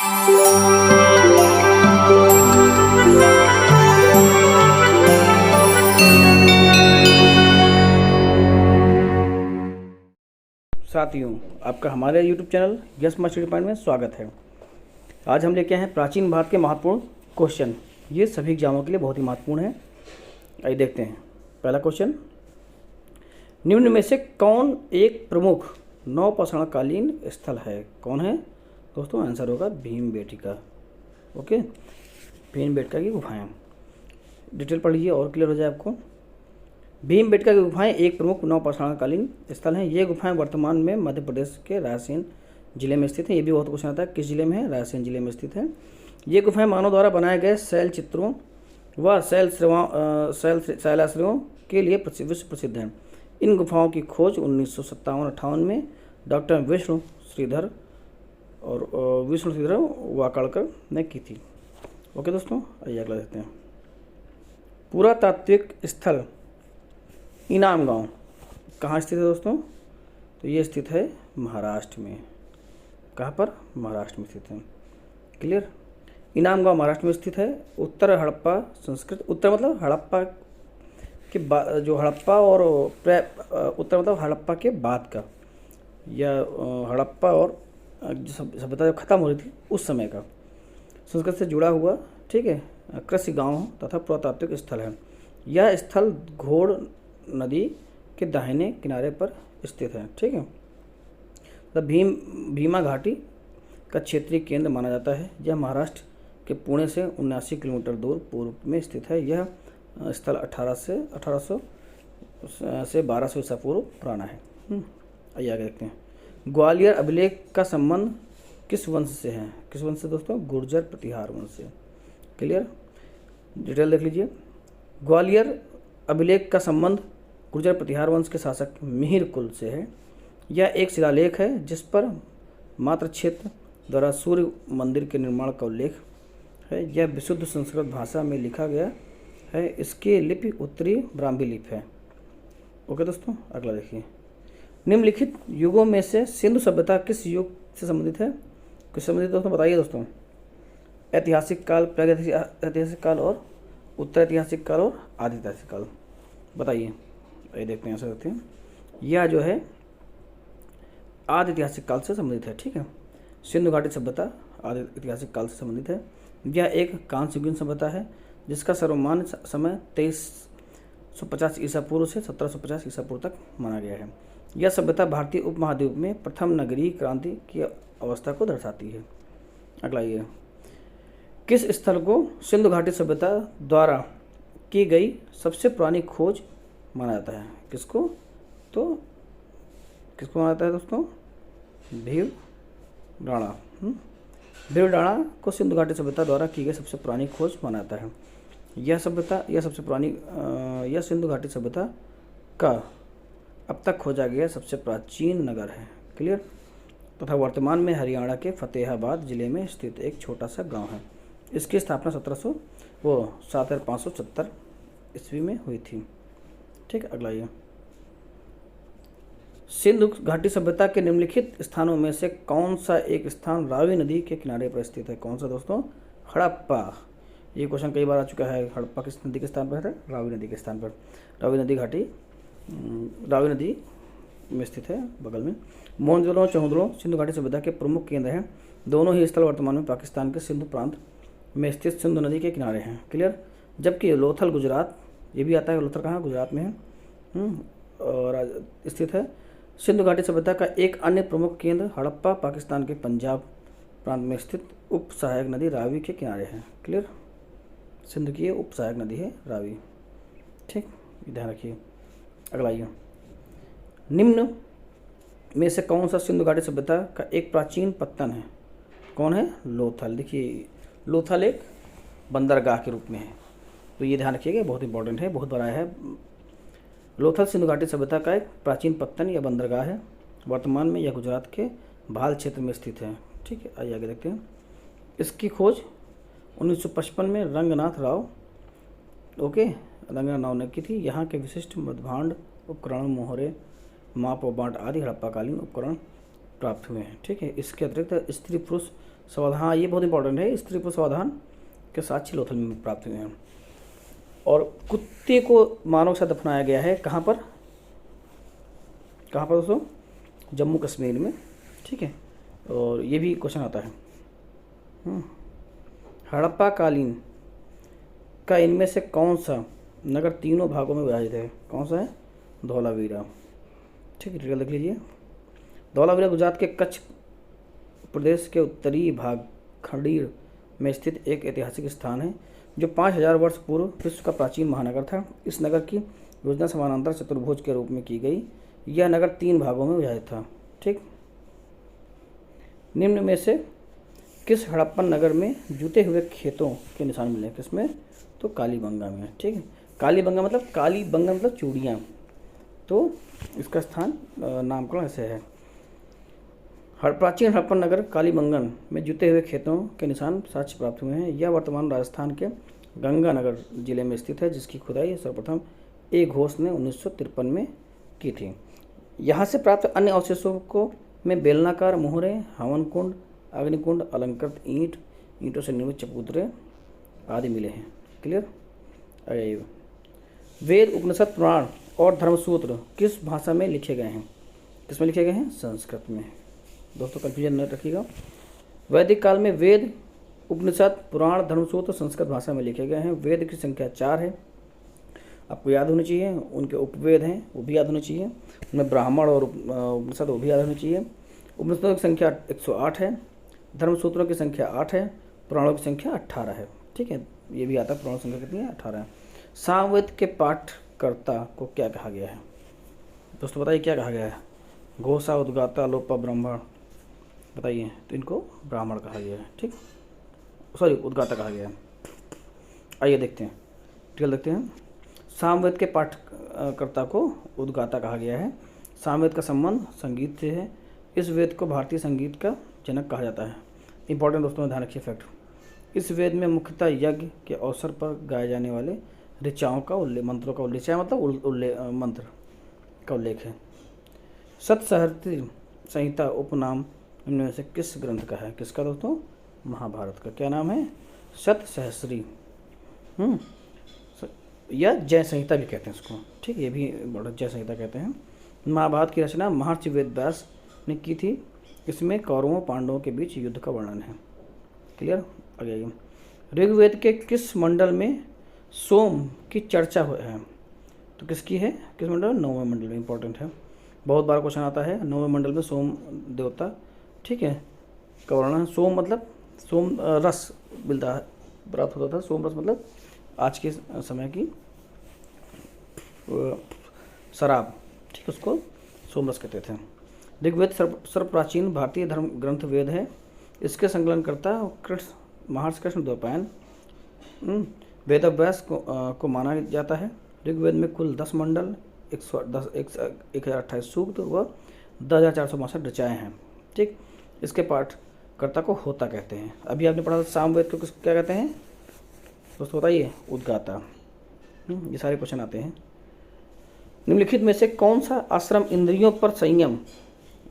साथियों, आपका हमारे YouTube channel yes my study point में स्वागत है। आज हम लेके आए हैं प्राचीन भारत के महत्वपूर्ण क्वेश्चन। ये सभी एग्जामों के लिए बहुत ही महत्वपूर्ण है। आइए देखते हैं। पहला क्वेश्चन, निम्न में से कौन एक प्रमुख नौपाषाणकालीन स्थल है? कौन है दोस्तों? आंसर होगा भीमबेटका। ओके, भीमबेटका की गुफाएं। डिटेल पढ़ लीजिए और क्लियर हो जाए आपको। भीमबेटका की गुफाएं एक प्रमुख नौपाषाणकालीन स्थल हैं। ये गुफाएं वर्तमान में मध्य प्रदेश के रायसेन जिले में स्थित हैं। ये भी बहुत क्वेश्चन आता है, किस जिले में है? रायसेन जिले में स्थित है। ये गुफाएं मानव द्वारा बनाए गए शैल चित्रों व शैलाश्रयों के लिए विश्व प्रसिद्ध हैं। इन गुफाओं की खोज 1957-58 में डॉक्टर विष्णु श्रीधर वाकाड़कर ने की थी। ओके दोस्तों, आइए अगला देखते हैं। पुरातात्विक स्थल इनाम गांव कहाँ स्थित है दोस्तों? तो ये स्थित है महाराष्ट्र में। कहाँ पर? महाराष्ट्र में स्थित है। क्लियर? इनाम गांव महाराष्ट्र में स्थित है। उत्तर हड़प्पा संस्कृत, उत्तर मतलब हड़प्पा के बाद, जो हड़प्पा और उत्तर मतलब हड़प्पा के बाद का, या हड़प्पा और जो सभ्यता जो खत्म हो रही थी उस समय का संस्कृत से जुड़ा हुआ, ठीक है, कृषि गांव तथा पुरातात्विक स्थल है। यह स्थल घोड़ नदी के दाहिने किनारे पर स्थित है। ठीक है, तो भीमा घाटी का क्षेत्रीय केंद्र माना जाता है। यह महाराष्ट्र के पुणे से 79 किलोमीटर दूर पूर्व में स्थित है। यह स्थल 1800 से 1200 ईसा पूर्व पुराना है। आइए आगे देखते हैं। ग्वालियर अभिलेख का संबंध किस वंश से है? किस वंश से दोस्तों? गुर्जर प्रतिहार वंश से। क्लियर? डिटेल देख लीजिए। ग्वालियर अभिलेख का संबंध गुर्जर प्रतिहार वंश के शासक मिहिर कुल से है। यह एक शिलालेख है जिस पर मात्र क्षेत्र द्वारा सूर्य मंदिर के निर्माण का उल्लेख है। यह विशुद्ध संस्कृत भाषा में लिखा गया है। इसकी लिपि उत्तरी ब्राह्मी लिपि है। ओके दोस्तों, अगला देखिए। निम्नलिखित युगों में से सिंधु सभ्यता किस युग से संबंधित है? किस संबंधित दोस्तों? बताइए दोस्तों। ऐतिहासिक काल, प्रागैतिहासिक काल और उत्तर ऐतिहासिक काल और आदि ऐतिहासिक काल। बताइए। ये देखते हैं, ऐसा करते हैं। यह जो है आदि ऐतिहासिक काल से संबंधित है। ठीक है, सिंधु घाटी सभ्यता आदि ऐतिहासिक काल से संबंधित है। यह एक कांस्ययुगीन सभ्यता है जिसका सर्वमान्य समय 2350 ईसा पूर्व से 1750 ईसा पूर्व तक माना गया है। यह सभ्यता भारतीय उपमहाद्वीप में प्रथम नगरीय क्रांति की अवस्था को दर्शाती है। अगला ये, किस स्थल को सिंधु घाटी सभ्यता द्वारा की गई सबसे पुरानी खोज माना जाता है? किसको? तो किसको माना जाता है दोस्तों? भीमडाणा। भीमडाणा को सिंधु घाटी सभ्यता द्वारा की गई सबसे पुरानी खोज माना जाता है। यह सिंधु घाटी सभ्यता का अब तक खोजा गया सबसे प्राचीन नगर है। क्लियर? तथा वर्तमान में हरियाणा के फतेहाबाद जिले में स्थित एक छोटा सा गांव है। इसकी स्थापना 7570 ईस्वी में हुई थी। ठीक है, अगला ये, सिंधु घाटी सभ्यता के निम्नलिखित स्थानों में से कौन सा एक स्थान रावी नदी के किनारे पर स्थित है? कौन सा दोस्तों? हड़प्पा। ये क्वेश्चन कई बार आ चुका है। हड़प्पा किस नदी के स्थान पर है? रावी नदी के स्थान पर। रावी नदी घाटी रावी नदी में स्थित है, बगल में। मोहनजोदड़ो चौहदड़ो सिंधु घाटी सभ्यता के प्रमुख केंद्र हैं। दोनों ही स्थल वर्तमान में पाकिस्तान के सिंधु प्रांत में स्थित सिंधु नदी के किनारे हैं। क्लियर? जबकि लोथल गुजरात, ये भी आता है। लोथल कहाँ? गुजरात में है और स्थित है। सिंधु घाटी सभ्यता का एक अन्य प्रमुख केंद्र हड़प्पा पाकिस्तान के पंजाब प्रांत में स्थित उप सहायक नदी रावी के किनारे है। क्लियर? सिंधु की उप सहायक नदी है रावी। ठीक, ध्यान रखिए। अगला ये, निम्न में से कौन सा सिंधु घाटी सभ्यता का एक प्राचीन पत्तन है? कौन है? लोथल। देखिए, लोथल एक बंदरगाह के रूप में है, तो ये ध्यान रखिएगा, बहुत इंपॉर्टेंट है, बहुत बड़ा है। लोथल सिंधु घाटी सभ्यता का एक प्राचीन पत्तन या बंदरगाह है। वर्तमान में यह गुजरात के भाल क्षेत्र में स्थित है। ठीक है, आइए आगे देखते हैं। इसकी खोज 1955 में रंगनाथ राव ने की थी। यहाँ के विशिष्ट मध्यभांड उपकरण, मोहरे, माप और बाँट आदि हड़प्पाकालीन उपकरण प्राप्त हुए हैं। ठीक है, इसके अतिरिक्त स्त्री पुरुष समाधान, हाँ ये बहुत इंपॉर्टेंट है, स्त्री पुरुष समाधान के साक्ष्य लोथल में प्राप्त हुए हैं। और कुत्ते को मानव के साथ दफनाया गया है कहाँ पर, कहाँ पर दोस्तों, जम्मू कश्मीर में। ठीक है, और ये भी क्वेश्चन आता है। हड़प्पा कालीन का इनमें से कौन सा नगर तीनों भागों में विभाजित है? कौन सा है? धौलावीरा। ठीक है, डिटेल देख लीजिए। धौलावीरा गुजरात के कच्छ प्रदेश के उत्तरी भाग खंडीर में स्थित एक ऐतिहासिक स्थान है जो 5000 वर्ष पूर्व विश्व का प्राचीन महानगर था। इस नगर की योजना समानांतर चतुर्भुज के रूप में की गई। यह नगर 3 भागों में विभाजित था। ठीक, निम्न में से किस हड़प्पन नगर में जूते हुए खेतों के निशान मिले? किसमें? तो कालीबंगा में। ठीक है, कालीबंगा मतलब चूड़ियाँ, तो इसका स्थान नामकरण ऐसे है। प्राचीन हड़प्पन नगर कालीबंगन में जूते हुए खेतों के निशान साक्ष्य प्राप्त हुए हैं। यह वर्तमान राजस्थान के गंगानगर जिले में स्थित है, जिसकी खुदाई सर्वप्रथम ए घोष ने 1953 में की थी। यहाँ से प्राप्त अन्य अवशेषों को में बेलनाकार मोहरे, हवन कुंड, अग्निकुंड, अलंकृत ईंटों से निर्मित चबूतरे आदि मिले हैं। क्लियर? वेद, उपनिषद, पुराण और धर्मसूत्र किस भाषा में लिखे गए हैं? किसमें लिखे गए हैं? संस्कृत में। दोस्तों कन्फ्यूजन न रखिएगा। वैदिक काल में वेद, उपनिषद, पुराण, धर्मसूत्र संस्कृत भाषा में लिखे गए हैं। वेद की संख्या 4 है, आपको याद होनी चाहिए। उनके उपवेद हैं, वो भी याद होने चाहिए। उनमें ब्राह्मण और उपनिषद वो भी याद होने चाहिए। उपनिषदों की संख्या 108 है, धर्मसूत्रों की संख्या 8 है, पुराणों की संख्या 18 है। ठीक है, ये भी आता है। पुराणों की संख्या कितनी है? 18 है। सामवेद के पाठकर्ता को क्या कहा गया है? दोस्तों बताइए क्या कहा गया है? घोषा, उद्गाता, लोपा, ब्राह्मण, बताइए। तो इनको ब्राह्मण कहा गया है। ठीक, सॉरी उद्गाता कहा गया है। आइए देखते हैं, डिटेल देखते हैं। सामवेद के पाठकर्ता को उद्गाता कहा गया है। सामवेद का संबंध संगीत से है। इस वेद को भारतीय संगीत का जनक कहा जाता है। इंपॉर्टेंट दोस्तों, ध्यान रखिए फैक्ट। इस वेद में मुख्यतः यज्ञ के अवसर पर गाए जाने वाले ऋचाओं का मंत्रों का उल्लेख, मतलब मंत्र का उल्लेख है। सतसहस्री संहिता उपनाम इनमें से किस ग्रंथ का है? किसका दोस्तों? महाभारत का। क्या नाम है? सतसहस्री, या जय संहिता भी कहते हैं इसको। ठीक, ये भी बड़ा जय संहिता कहते हैं। महाभारत की रचना महर्षि वेद व्यास ने की थी। इसमें कौरवों पांडवों के बीच युद्ध का वर्णन है। क्लियर? आगे ऋग्वेद के किस मंडल में सोम की चर्चा है? तो किसकी है? किस मंडल? 9वें मंडल में। इंपॉर्टेंट है, बहुत बार क्वेश्चन आता है। 9वें मंडल में सोम देवता, ठीक है, का वर्णन। सोम मतलब सोम रस मिलता है, प्राप्त होता था। सोम रस मतलब आज के समय की शराब, ठीक, उसको सोम रस कहते थे। ऋग्वेद सर्वप्राचीन भारतीय धर्म ग्रंथ वेद है। इसके संकलनकर्ता महर्षि कृष्ण द्वैपायन वेदव्यास को माना जाता है। ऋग्वेद में कुल 10 मंडल, 1028 सूक्त व 10,462 ऋचाएँ हैं। ठीक, इसके पाठकर्ता को होता कहते हैं। अभी आपने पढ़ा था सामवेद को क्या कहते हैं दोस्तों? बताइए। उद्गाता। ये सारे क्वेश्चन आते हैं। निम्नलिखित में से कौन सा आश्रम इंद्रियों पर संयम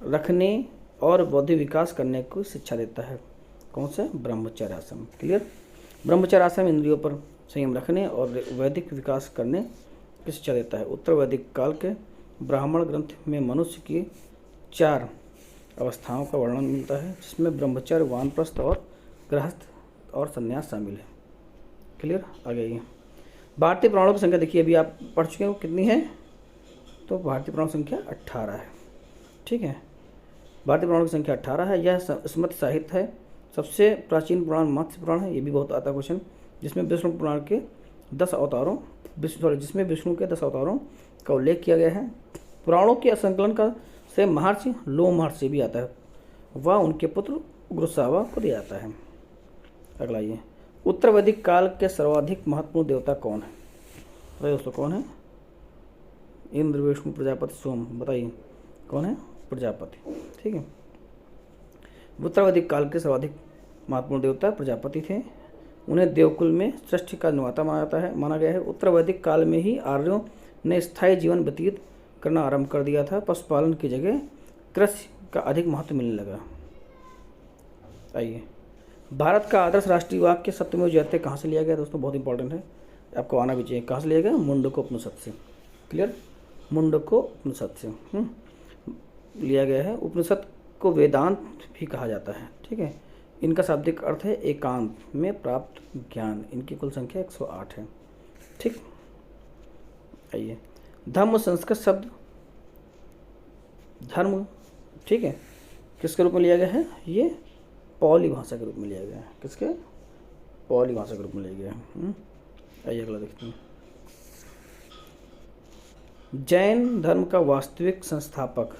रखने और बौद्धिक विकास करने को शिक्षा देता है? कौन सा? ब्रह्मचर्य आश्रम। क्लियर? ब्रह्मचर्य आश्रम इंद्रियों पर संयम रखने और वैदिक विकास करने की शिक्षा देता है। उत्तर वैदिक काल के ब्राह्मण ग्रंथ में मनुष्य की 4 अवस्थाओं का वर्णन मिलता है, जिसमें ब्रह्मचर्य, वानप्रस्थ और गृहस्थ और संन्यास शामिल है। क्लियर? आगे आइए। भारतीय पुराणों की संख्या देखिए, अभी आप पढ़ चुके हो, कितनी है? तो भारतीय पुराणों की संख्या 18 है। ठीक है, भारतीय पुराणों की संख्या 18 है। यह स्मृति साहित्य है। सबसे प्राचीन पुराण मत्स्य पुराण है। ये भी बहुत आता क्वेश्चन, जिसमें विष्णु पुराण के 10 अवतारों जिसमें विष्णु के 10 अवतारों का उल्लेख किया गया है। पुराणों के असंकलन का से महर्षि लोमहर्षि भी आता है, वह उनके पुत्र उग्रश्रवा को दिया जाता है। अगला ये उत्तर वैदिक काल के सर्वाधिक महत्वपूर्ण देवता कौन है? बताइए दोस्तों, कौन है? इंद्र, विष्णु, प्रजापति, सोम। बताइए कौन है? प्रजापति। ठीक है, उत्तर वैदिक काल के सर्वाधिक महत्वपूर्ण देवता प्रजापति थे। उन्हें देवकुल में सृष्टि का निर्माता माना गया है। उत्तर वैदिक काल में ही आर्यों ने स्थायी जीवन व्यतीत करना आरंभ कर दिया था। पशुपालन की जगह कृषि का अधिक महत्व मिलने लगा। आइए, भारत का आदर्श राष्ट्रीय वाक्य सत्यमेव जयते कहाँ से लिया गया दोस्तों? बहुत इंपॉर्टेंट है, आपको आना भी चाहिए। कहाँ से लिया गया? मुंडको उपनिषद से। क्लियर? मुंडको उपनिषद से लिया गया है। उपनिषद को वेदांत भी कहा जाता है। ठीक है, इनका शाब्दिक अर्थ है एकांत में प्राप्त ज्ञान। इनकी कुल संख्या 108 है। ठीक, आइए, धम्म संस्कृत शब्द धर्म, ठीक है, किसके रूप में लिया गया है? ये पौली भाषा के रूप में लिया गया है। किसके? पौली भाषा के रूप में लिया गया है। आइए अगला देखते हैं। जैन धर्म का वास्तविक संस्थापक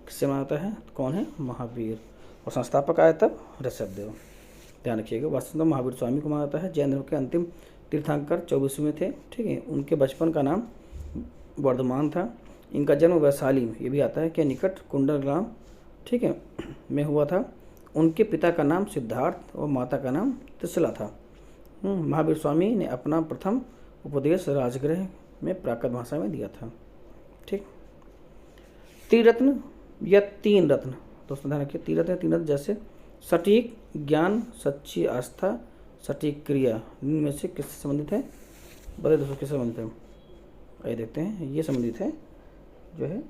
किससे माना जाता है? कौन है? महावीर। और संस्थापक आया तब ऋषभदेव। ध्यान रखिएगा, वास्तव में महावीर स्वामी को माना जाता है। जैन धर्म के अंतिम तीर्थंकर 24वें थे। ठीक है, उनके बचपन का नाम वर्धमान था। इनका जन्म वैशाली में, ये भी आता है, के निकट कुंडलग्राम, ठीक है, में हुआ था। उनके पिता का नाम सिद्धार्थ और माता का नाम त्रिशला था। महावीर स्वामी ने अपना प्रथम उपदेश राजगृह में प्राकृत भाषा में दिया था। ठीक, त्रिरत्न या तीन रत्न दोस्तों ध्यान रखिए। तीन रत्न जैसे सटीक ज्ञान, सच्ची आस्था, सटीक क्रिया, इनमें से किससे संबंधित है? बताइए दोस्तों, किससे संबंधित है? आइए देखते हैं। ये संबंधित है जो है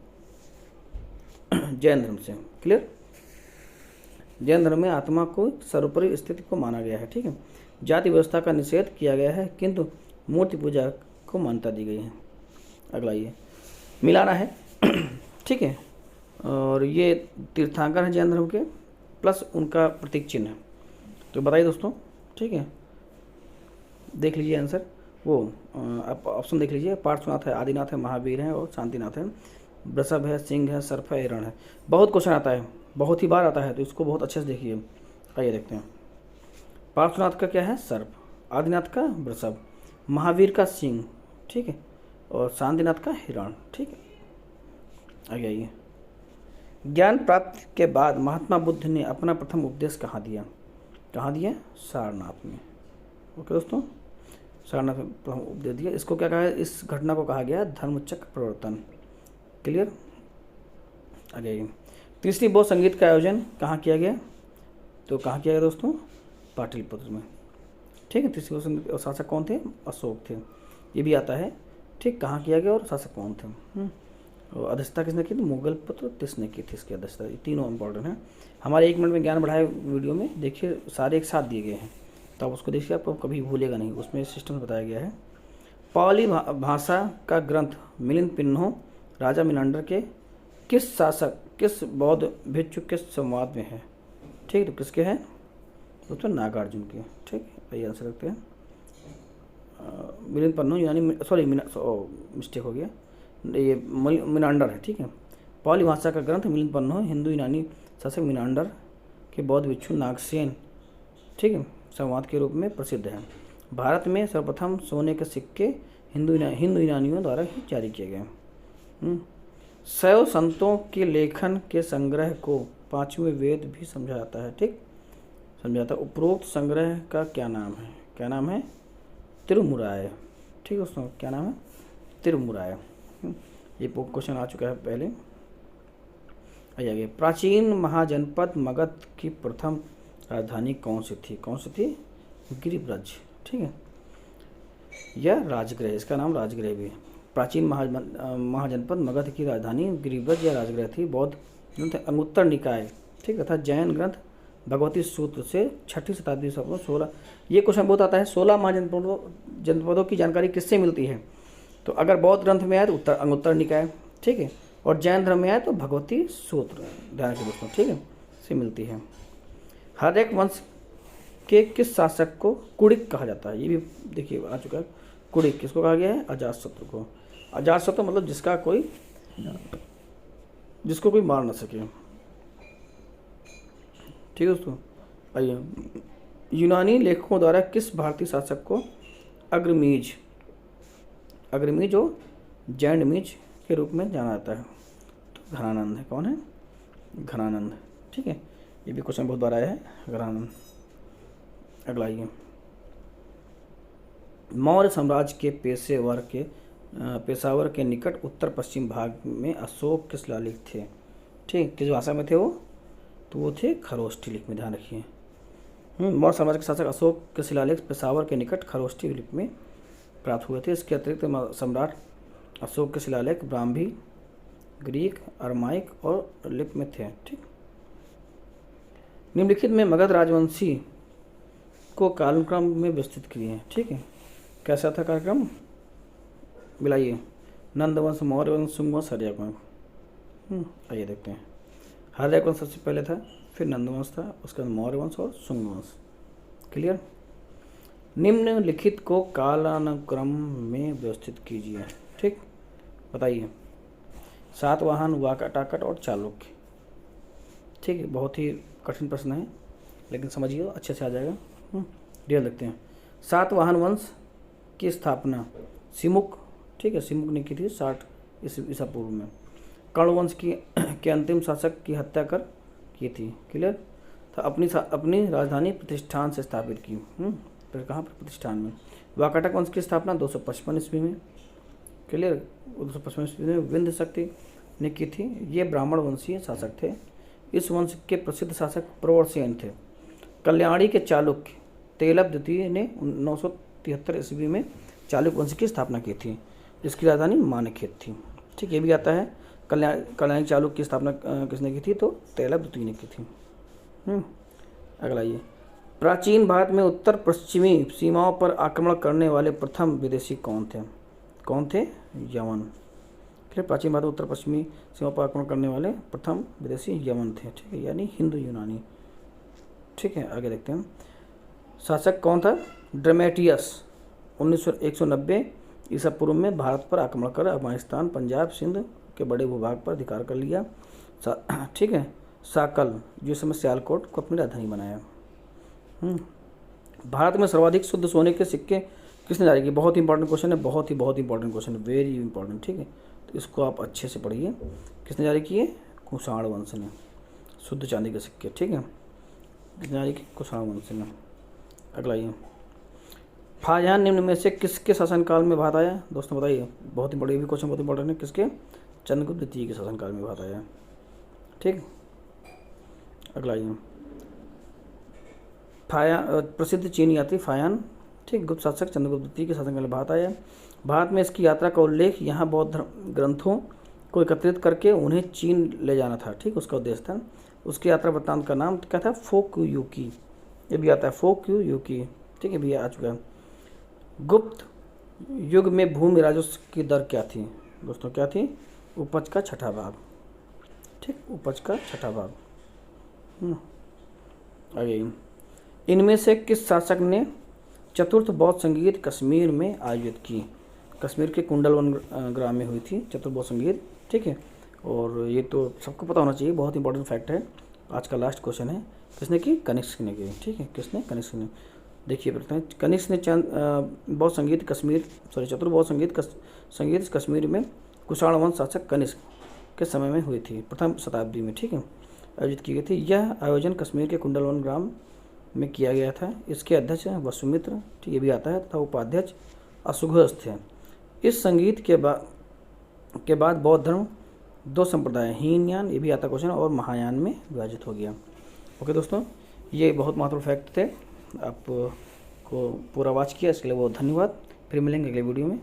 जैन धर्म से। क्लियर? जैन धर्म में आत्मा को सर्वोपरि स्थिति को माना गया है। ठीक है, जाति व्यवस्था का निषेध किया गया है, किंतु मूर्ति पूजा को मान्यता दी गई है। अगला ये मिलाना है। ठीक है, और ये तीर्थंकर हैं जैन धर्म के, प्लस उनका प्रतीक चिन्ह है। तो बताइए दोस्तों, ठीक है, देख लीजिए आंसर। वो आप ऑप्शन देख लीजिए। पार्श्वनाथ है, आदिनाथ है, महावीर है और शांतिनाथ है। वृषभ है, सिंह है, सर्प है, हिरण है। बहुत क्वेश्चन आता है, बहुत ही बार आता है, तो इसको बहुत अच्छे से देखिए। आइए देखते हैं। पार्श्वनाथ का क्या है? सर्प। आदिनाथ का वृषभ। महावीर का सिंह, ठीक है, और शांतिनाथ का हिरण। ठीक है, आगे आइए। ज्ञान प्राप्ति के बाद महात्मा बुद्ध ने अपना प्रथम उपदेश कहाँ दिया? कहाँ दिया? सारनाथ में। ओके दोस्तों, सारनाथ में प्रथम उपदेश दिया। इसको क्या कहा है? इस घटना को कहा गया धर्मचक्र प्रवर्तन। क्लियर? आगे आइए। तीसरी बौद्ध संगीत का आयोजन कहाँ किया गया? तो कहाँ किया गया दोस्तों? पाटलिपुत्र में। ठीक है, तीसरी बौद्ध संगीत, और शासक कौन थे? अशोक थे। ये भी आता है। ठीक, कहाँ किया गया और शासक कौन थे? और अध्यक्षता किसने की थी? मुगल पुत्र तिस ने की थी इसकी अध्यक्षता। ये तीनों इंपॉर्टेंट हैं। हमारे 1 मिनट में ज्ञान बढ़ाए वीडियो में देखिए, सारे एक साथ दिए गए हैं, तो आप उसको देखिए, आपको कभी भूलेगा नहीं। उसमें सिस्टम बताया गया है। पाली भाषा का ग्रंथ मिलिंद पिन्हो राजा मिनांडर के किस शासक, किस बौद्ध भिक्षु, किस संवाद में है? ठीक, तो किसके हैं? तो नागार्जुन के। ठीक, यही आंसर रखते हैं। मिलिंद पन्नो यानी मिस्टेक हो गया, ये मिनांडर है। ठीक है, पाली भाषा का ग्रंथ मिलिंद पन्नो हिंदू यूनानी शासक मिनांडर के बौद्ध भिक्षु नागसेन, ठीक है, संवाद के रूप में प्रसिद्ध है। भारत में सर्वप्रथम सोने के सिक्के हिंदू यूनानियों द्वारा ही जारी किए गए। शैव संतों के लेखन के संग्रह को 5वें वेद भी समझा जाता है। ठीक, समझाता है। उपरोक्त संग्रह का क्या नाम है? क्या नाम है? तिरुमुराय। ठीक दोस्तों, क्या नाम है? तिरुमुराय। ये क्वेश्चन आ चुका है पहले। आइए, प्राचीन महाजनपद मगध की प्रथम राजधानी कौन सी थी? कौन सी थी? गिरिब्रज। ठीक है, यह राजगृह, इसका नाम राजगृह भी है। प्राचीन महाजनपद मगध की राजधानी गिरिब्रज या राजगृह थी। बौद्ध ग्रंथ अंगुत्तर निकाय, ठीक, तथा जैन ग्रंथ भगवती सूत्र से 6ठी शताब्दी से 16। ये क्वेश्चन बहुत आता है, 16 महाजनपदों की जानकारी किससे मिलती है? तो अगर बौद्ध ग्रंथ में आए तो अंगुत्तर निकाय, ठीक है, और जैन धर्म में आए तो भगवती सूत्र, ध्यान रखिए दोस्तों, ठीक है, से मिलती है। हर्यक वंश के किस शासक को कुड़िक कहा जाता है? ये भी देखिए आ चुका है। कुड़िक किसको कहा गया है? अजातशत्रु को। अजातशत्रु मतलब जिसको कोई मार ना सके। ठीक है दोस्तों, आइए। यूनानी लेखकों द्वारा किस भारतीय शासक को अग्रमीज और जैंडमीज के रूप में जाना जाता है? तो घनानंद है। कौन है? घनानंद। ठीक है, ये भी क्वेश्चन बहुत बार आया है, घनानंद। अगला आइए। मौर्य साम्राज्य के पेशावर के निकट उत्तर पश्चिम भाग में अशोक किस शिलालेख थे? ठीक, किस भाषा में थे वो? तो वो थे खरोष्ठी लिपि में, ध्यान रखिए। मौर्य साम्राज्य के शासक अशोक के शिलालेख पेशावर के निकट खरोष्ठी लिपि में प्राप्त हुए थे। इसके अतिरिक्त सम्राट अशोक के शिलालेख ब्राह्मी, ग्रीक, अरमाइक और लिपि में थे। ठीक, निम्नलिखित में मगध राजवंशी को कालक्रम में व्यवस्थित किए। ठीक है, कैसा था कार्यक्रम? मिलाइए, नंदवंश, मौर्य वंश, शुंग वंश, हर्यक वंश। आइए देखते हैं। हर्यक वंश सबसे पहले था, फिर नंदवंश था, उसके बाद मौर्य वंश और शुंग वंश। क्लियर? निम्नलिखित को कालानुक्रम में व्यवस्थित कीजिए। ठीक, बताइए। सातवाहन, वाकाटक और चालुक्य। ठीक है, बहुत ही कठिन प्रश्न है, लेकिन समझिए अच्छे से आ जाएगा। डिटेल देखते हैं। सातवाहन वंश की स्थापना सिमुक, ठीक है, सिमुक ने की थी 60 ईसा पूर्व में। कर्ण वंश के अंतिम शासक की हत्या कर की थी। क्लियर? तो अपनी राजधानी प्रतिष्ठान से स्थापित की। फिर कहाँ पर? प्रतिष्ठान में। वाकाटक वंश की स्थापना 255 ईस्वी में। क्लियर? 255 ईस्वी में विंध्य शक्ति ने की थी। ये ब्राह्मण वंशीय शासक थे। इस वंश के प्रसिद्ध शासक प्रवरसेन थे। कल्याणी के चालुक्य तेलप द्वितीय ने 973 ईस्वी में चालुक्य वंश की स्थापना की थी, जिसकी राजधानी मानेखेत थी। ठीक, ये भी आता है। कल्याणी चालुक्य की स्थापना किसने की थी? तो तेलप द्वितीय ने की थी। अगला ये, प्राचीन भारत में उत्तर पश्चिमी सीमाओं पर आक्रमण करने वाले प्रथम विदेशी कौन थे? कौन थे? यवन। ठीक, प्राचीन भारत में उत्तर पश्चिमी सीमाओं पर आक्रमण करने वाले प्रथम विदेशी यवन थे। ठीक है, यानी हिंदू यूनानी। ठीक है, आगे देखते हैं। शासक कौन था? ड्रमेटियस। 190 ईसा पूर्व में भारत पर आक्रमण कर अफगानिस्तान, पंजाब, सिंध के बड़े भूभाग पर अधिकार कर लिया। ठीक है, साकल, जो समय सियालकोट को अपनी राजधानी बनाया। भारत में सर्वाधिक शुद्ध सोने के सिक्के किसने जारी किए? बहुत इंपॉर्टेंट क्वेश्चन है, बहुत इंपॉर्टेंट क्वेश्चन है, वेरी इंपॉर्टेंट। ठीक है, तो इसको आप अच्छे से पढ़िए। किसने जारी किए? कुषाण वंश ने, शुद्ध चांदी के सिक्के। ठीक है, किसने जारी किए? कुषाण वंश ने। अगला ये, फाहियान निम्न में से किसके शासनकाल में भारत आया? दोस्तों बताइए, बहुत इंपॉर्टेंट, भी क्वेश्चन बहुत इंपॉर्टेंट है। किसके? चंद्रगुप्त द्वितीय के शासनकाल में भारत आया। ठीक, अगला ये, प्रसिद्ध चीनी यात्री फाहियान, ठीक, गुप्त शासक चंद्रगुप्त द्वितीय के शासनकाल में भारत आया। भारत में इसकी यात्रा का उल्लेख यहाँ बौद्ध ग्रंथों को एकत्रित करके उन्हें चीन ले जाना था। ठीक, उसका उद्देश्य था। उसकी यात्रा वृत्तांत का नाम क्या था? फोकुयुकी। ये भी आता है, फोकुयुकी। ठीक है, भी आ चुका है। गुप्त युग में भूमि राजस्व की दर क्या थी? दोस्तों क्या थी? उपज का छठा भाग। ठीक, उपज का छठा भाग। आगे, इनमें से किस शासक ने चतुर्थ बौद्ध संगीत कश्मीर में आयोजित की? कश्मीर के कुंडलवन ग्राम में हुई थी चतुर्थ बौद्ध संगीत। ठीक है, और ये तो सबको पता होना चाहिए, बहुत इंपॉर्टेंट फैक्ट है। आज का लास्ट क्वेश्चन है, किसने की? कनिष्क ने की। ठीक है, किसने? कनिष्क ने। देखिए प्रश्न, कनिष्क ने बौद्ध संगीत चतुर्थ बौद्ध संगीत कश्मीर में कुषाण वंश शासक कनिष्क के समय में हुई थी, प्रथम शताब्दी में। ठीक है, आयोजित की गई थी। यह आयोजन कश्मीर के कुंडलवन ग्राम में किया गया था। इसके अध्यक्ष वसुमित्र, ठीक, ये भी आता है, तथा उपाध्यक्ष असुघोष थे। इस संगीत के बाद बौद्ध धर्म दो संप्रदाय, हीनयान, ये भी आता क्वेश्चन, और महायान में विभाजित हो गया। ओके दोस्तों, ये बहुत महत्वपूर्ण फैक्ट थे, आपको पूरा वॉच किया, इसके लिए बहुत धन्यवाद। फिर मिलेंगे अगले वीडियो में।